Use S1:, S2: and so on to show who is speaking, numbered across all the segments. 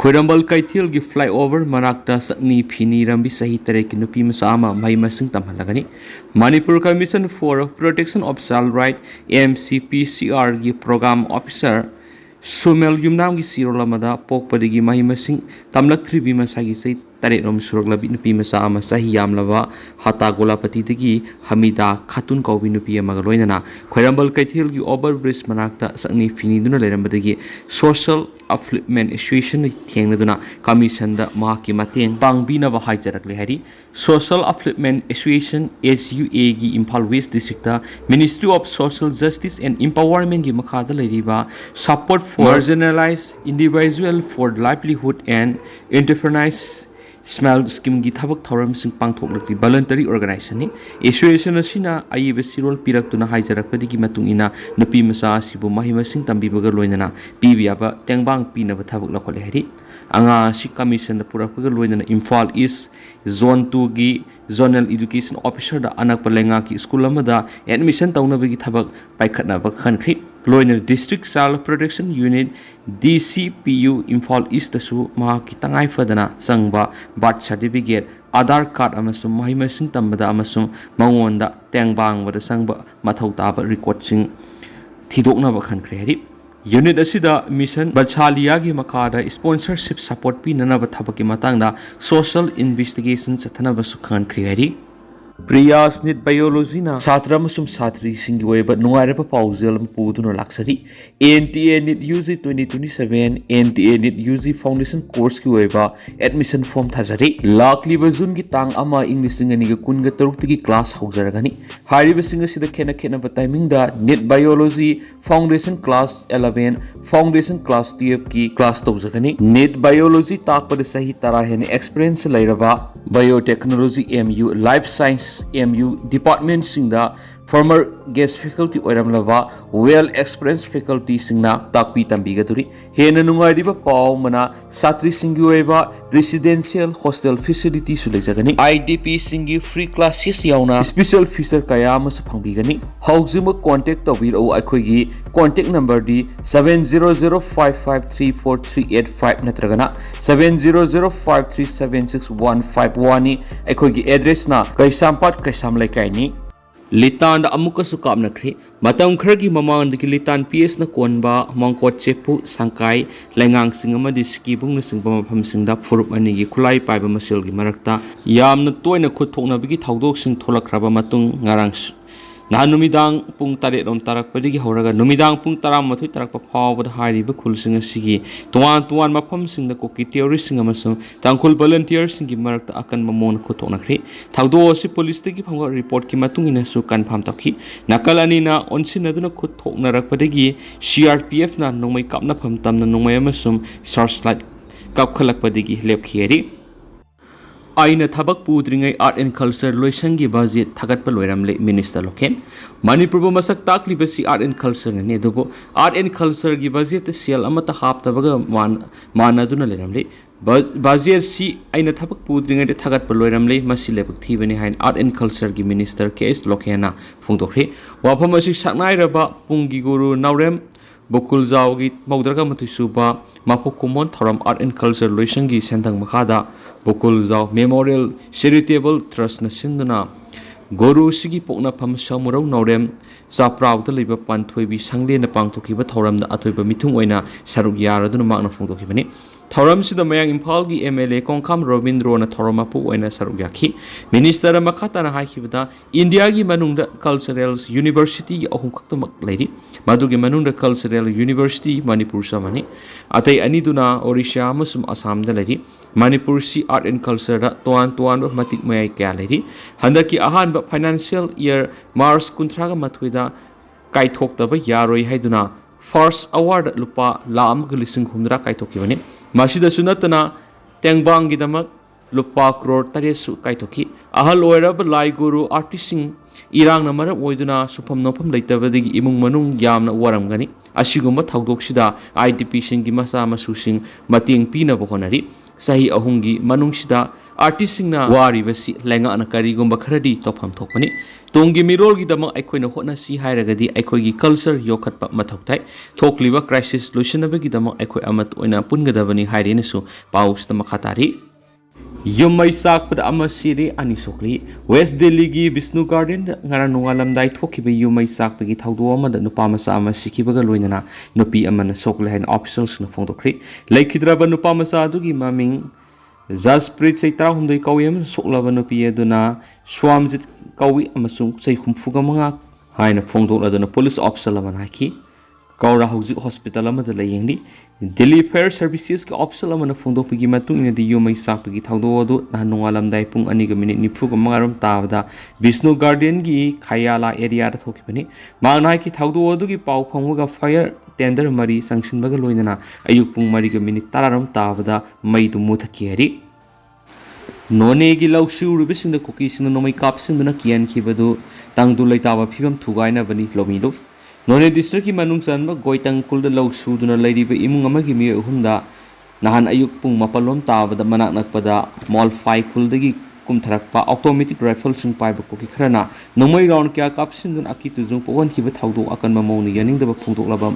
S1: Khurambal Kaithilgi flyover Manakta Sakni Phini Rambi Sahi Tareki Nupi Masama Mahima Singh Tamhalagani Manipur Commission for Protection of Child Right MCPCR gi Program Officer Sumel Yumnam gi Sirolamada Pokpadigi Mahima Singh Tamlak 3 Bima Sagi Sai Taret Rom Suraglabi Nupi Masama Sahi Yamlava Hata Golapati Digi Hamida Khatun Kawi Nupi Magaloinana Khurambal Kaithilgi Overbridge Manakta Sakni Phini Duna Lerambadagi Social Upliftment Association Tianaduna Commission da Mahaki Mateng Bangbina Bahaijarakli Hari Social Upliftment Association SUA gi Impal West District Ministry of Social Justice and Empowerment gi Makhada Leriba Support for Marginalized Individual for Livelihood and Entrepreneurs Small Scheme gi Thabak Thoram Sing Pangthoklakli Voluntary Organization Association asina Aibe Sirol Piraktuna Haijarakpadi gi Matungina Nupi Masa Sibu Mahima Sing Tambibaga Loinana Pibiaba Tengbang Pinaba Thabak Lakole Hari Anga si Commission da Purapaga Loinana Imphal East Zone 2 gi Zonal Education Officer da Anak Palenga ki School amada admission taunabagi thabak paikhatna ba khankhri Loiner District Child Protection Unit DCPU Imphal East su mahaki tangai fadana sangba birth certificate Aadhaar card amasung mahima sing tambada amasung mangonda tengbang wada sangba mathau taba record sing thidokna ba khankhri hari Unit asida Mission Bachalia gi makada sponsorship support pi nana ba thabaki matangda social investigation chathana ba su khankhri hari Priyas Nit Biology na Satra Masum Satri Singway but no Arapa Pausel Puduna Luxury NTA Nit UZ 2027 NTA Nit UZ Foundation Course Kueva Admission Form Thazari Lakli Bazun Gitang Ama English Singaniga Kunga Turki class Hauseragani Hari Basinga Sida Kena Kena timing da Nit Biology Foundation Class 11 Foundation Class 12 ki class Tozagani Nit Biology Takpa Sahi Tarahen Experience Lairava Biotechnology MU Life Science MU Department Singda former guest faculty Oiramlava well experienced faculty Singna Takpi Tambigaturi Hena Nungariba Pau Mana Satri Singueva residential hostel facility Sulejagani IDP Singi free classes Yauna special feature Kayamas Pangigani Hauzima contact of Viro Akogi contact number D 700553438 Natragana 700537615 Akogi address na Kaisampat Kaisam Lekaini Litan da amuka sukap nakri matam khargi mamang diki litan PS na konba mangkot chepu sangkai lengang singama diski bung na singba mafam singda furup ani gi khulai paiba masil gi marakta yamna toina khuthokna bigi thaudok sing tholakraba matung ngarang na numidang pung tare rom tarak padigi horaga numidang pung taram mathoi tarak pa phawbad hairiba khulsing asigi tuan mafam singda koki theory singama sung tangkhul volunteers singi marakta akan mamon khuthoknakri thaudo si police tegi phangwa report ki matung ina su confirm takhi nakalani na onsinaduna khuthoknarak padigi CRPF na nongmai kapna pham tamna nongmai amasum searchlight kapkhalak padigi lepkhieri Aina Thabak Pudringai Art and Culture Loisangi Budget Thagat Paloiramle Minister Loken Manipur Masak Takli Basi Art and Culture Nedubo Art and Culture gi budget Sial Amata Hap Tabaga Manaduna Leramle Budget si Aina Thabak Pudringai Thagat Paloiramle Masilebuk Thivani Hain Art and Culture gi Minister KS Lokena Fungtokhe Wapamasi Saknai Raba Pungi Guru Naurem Bokul Zawgi Maudraga Matusuba Mapokumon Thoram Art and Culture Loisangi Sentang Makada Bokul Zaw Memorial Charitable Trust na sinduna Guru Sigi Pokna Pam Samurau Naurem Zapraw the Liba Panthoibi Sangle na Pangtokiba Thoram da Atoiba Mitung Oina Saruk Yaraduna Magna Fungtokibani Thoram Sida Mayang Impal gi MLA Kongkam Robindro na Thoramapu Oina Saruk Yaki Minister Makata na Haikibada India gi Manungda Cultural University Ahung Kaktamak Lady Madugi Manungda Cultural University Manipur Samani Atay Aniduna Orisha Musum Assam da Lady Manipur si Art and Culture da tuan matik mayay kaya lady handaki ahan ba financial year Mars kuntraga matwida kaitok taba yaroi haiduna first award lupa laam gulising humdra kaitok yoni masida sunatana tengbang gidamak lupa crore taresu kaitoki ahal oiraba lai guru artisting irang na maram oiduna supam nopam leitabadigi imung manung yamna waramgani asiguma thaudok IDP singi masa masusing mating pina bokonari Sahi Ahungi Manungsida artist-singna waribasi lengana karigumba kharadi tofam thokpani tonggi mirolgi dama aikoina hotna si hairagadi aikoigi culture yokhatpa mathoktai thokliba crisis solutionabagi dama aikoi amat oina pungadabani hairenesu pausda makhatari Yumai sakpada ama Sire ani sokli West Delhi gi Vishnu Garden ngara nungalamdai thokiba yumai sakpagi thawdo amada nupa masa ama sikibaga loinana nupi amana sokle hain officials na phongdokri laikhidraba nupa masa adugi maming Jasprit sei tara hundai kawi am soklaba nupi aduna Swamjit kawi amasung sei humfuga manga haina phongdokladuna police officer lamana haki Kaura hauzik hospital amada layengni Delhi Fair Services ke official amana phongdokpagi matung ina di yumai sakpagi thawdo adu na nungalamdai pung ani ga minute nifuga mangaram tawda Vishnu Garden gi Khayala area da thokibani mangnai ki thawdo adu gi pau phongga fire tender mari sangshinbaga loinana ayuk pung mari ga minute tararam tawda mai du muthaki hari None gi lausu rubising da cookies na nomai kapsing na kian khibadu tangdu laitawa phibam thugaina bani lomilu None district ki manung sanba goitang kulda law suduna lairiba imung amagi mi uhunda nahan ayuk pung mapalom tabada manak nakpada mall 5 kuldagi kumtharakpa automatic rifle sing paiba ko ki khrana nomai round kya kapsin dun aki tujung pon ki ba thawdo akan mamoni yaning da phungtok labam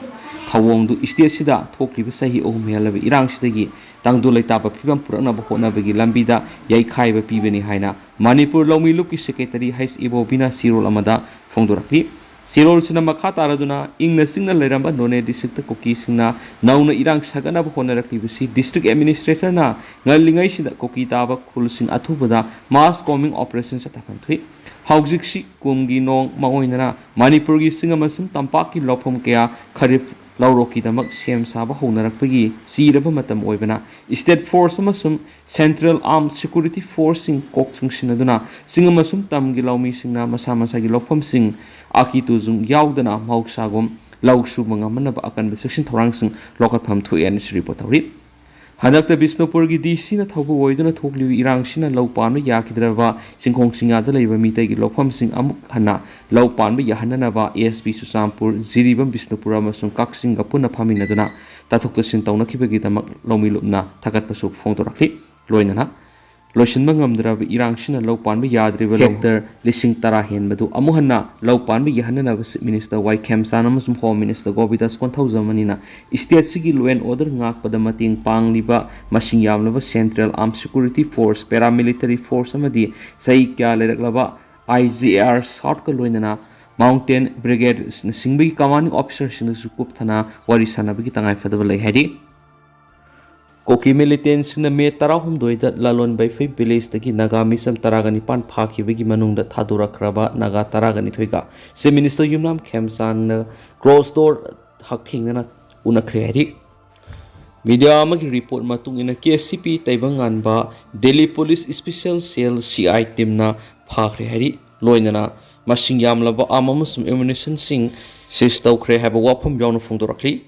S1: thawong du state sida thokliba sahi ohum helaba irang sidagi tangdu laitaba phibam purakna ba hona bagi lambida yai khaiba pibani haina Manipur lawmi luki secretary hais ibo bina sirol amada phongdorakli Sirol sina makha taraduna ingna singna leramba none district koki singna nauna irang sagana ba honarakli bisi district administrator na ngalingai sida koki taba khul sing athubada mass combing operation sa takan thui hauzik si kumgi nong mangoinana Manipur gi singa masum tampak ki lofom kya kharif lauroki damak sem saba honarakpagi siraba matam oibana state force amasum central armed security force sing kok sing sinaduna singa masum tamgi laumi singna masa masa gi lofom sing aki tuzung yaudana mausagom lausu mangamana ba akan besusin thorang sing lokat pham thu en report awri Hadakta Bisnupur gi DC na thobu woiduna thokliu irang sina laupan yakidraba singkhong singa da leiba Meetei gi lokham sing amuk hana laupan ba yahanana ba ASP Susampur Ziribam Bisnupura masung kaksing gapuna phaminaduna tathok tasin tawna khibagi damak lomilupna thagat pasuk phongdorakli loinana Loishin mangamdraba irang sina laupan ba yadriba hector lising tara hen badu amuhanna laupan ba yahanana ba minister Y Kemsana masum home minister Gobidas 1000 manina state sigi law and order ngak pada mating pangliba masing yamlaba central armed security force paramilitary force amadi sai kya leraklaba IGR south ka loinana mountain brigade singbi commanding officer sina sukup thana wari sanabagi tangai fadaba lai hadi Koki militants na me tarahum doida lalon by fay village taki Naga misam taragani pan phaki bigi manung da thadura kraba Naga taragani thoiga se minister yumnam khemsan cross door hakthing na una khreari media amagi report matung ina KCP Taibangnanba Delhi Police Special Cell CI team na phakre hari loinana masing yamlaba amamusum ammunition sing sis tawkre haba wapam yawna phongdorakli